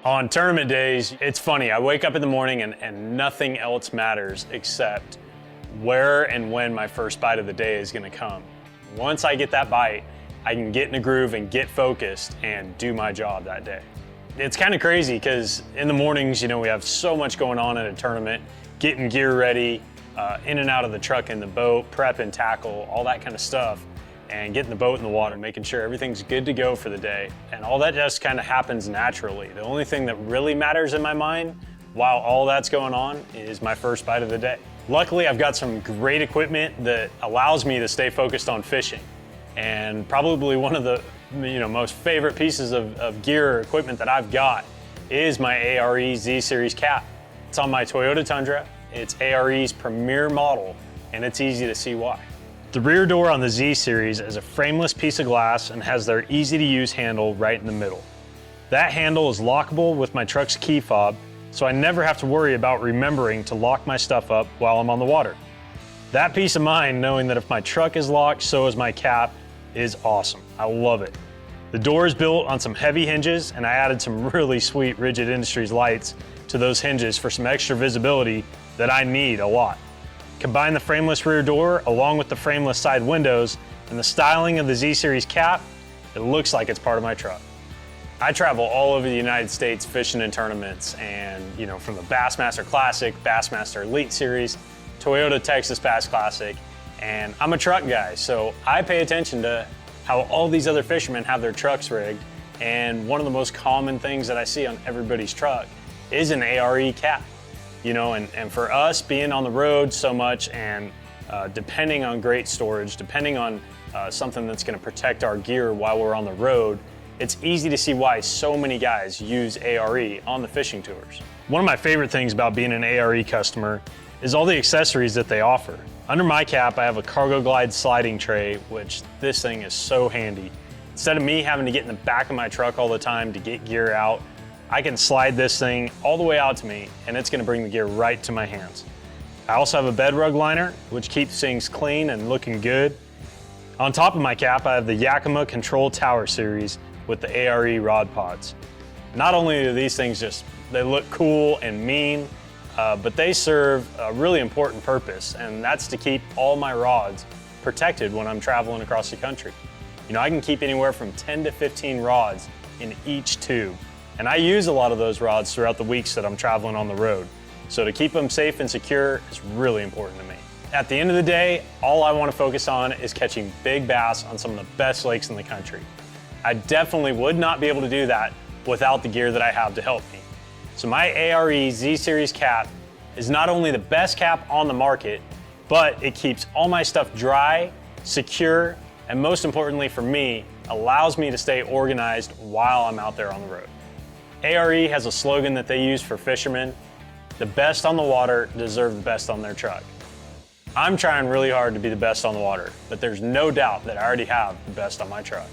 On tournament days, it's funny. I wake up in the morning and nothing else matters except where and when my first bite of the day is gonna come. Once I get that bite, I can get in a groove and get focused and do my job that day. It's kind of crazy because in the mornings, you know, we have so much going on at a tournament, getting gear ready, in and out of the truck and the boat, prep and tackle, all that kind of stuff, and getting the boat in the water, making sure everything's good to go for the day. And all that just kind of happens naturally. The only thing that really matters in my mind while all that's going on is my first bite of the day. Luckily, I've got some great equipment that allows me to stay focused on fishing. And probably one of the most favorite pieces of gear or equipment that I've got is my A.R.E. Z-Series cap. It's on my Toyota Tundra. It's A.R.E.'s premier model, and it's easy to see why. The rear door on the Z-Series is a frameless piece of glass and has their easy-to-use handle right in the middle. That handle is lockable with my truck's key fob, so I never have to worry about remembering to lock my stuff up while I'm on the water. That peace of mind, knowing that if my truck is locked, so is my cap, is awesome. I love it. The door is built on some heavy hinges, and I added some really sweet Rigid Industries lights to those hinges for some extra visibility that I need a lot. Combine the frameless rear door along with the frameless side windows and the styling of the Z-Series cap, it looks like it's part of my truck. I travel all over the United States fishing in tournaments, and from the Bassmaster Classic, Bassmaster Elite Series, Toyota Texas Bass Classic, and I'm a truck guy, so I pay attention to how all these other fishermen have their trucks rigged, and one of the most common things that I see on everybody's truck is an A.R.E. cap. And for us being on the road so much and depending on great storage, depending on something that's gonna protect our gear while we're on the road, it's easy to see why so many guys use A.R.E. on the fishing tours. One of my favorite things about being an A.R.E. customer is all the accessories that they offer. Under my cap, I have a Cargo Glide sliding tray, which this thing is so handy. Instead of me having to get in the back of my truck all the time to get gear out, I can slide this thing all the way out to me, and it's gonna bring the gear right to my hands. I also have a bed rug liner, which keeps things clean and looking good. On top of my cap, I have the Yakima Control Tower series with the A.R.E. rod pods. Not only do these things they look cool and mean, but they serve a really important purpose, and that's to keep all my rods protected when I'm traveling across the country. I can keep anywhere from 10 to 15 rods in each tube. And I use a lot of those rods throughout the weeks that I'm traveling on the road. So to keep them safe and secure is really important to me. At the end of the day, all I want to focus on is catching big bass on some of the best lakes in the country. I definitely would not be able to do that without the gear that I have to help me. So my A.R.E. Z-Series cap is not only the best cap on the market, but it keeps all my stuff dry, secure, and most importantly for me, allows me to stay organized while I'm out there on the road. A.R.E. has a slogan that they use for fishermen: the best on the water deserve the best on their truck. I'm trying really hard to be the best on the water, but there's no doubt that I already have the best on my truck.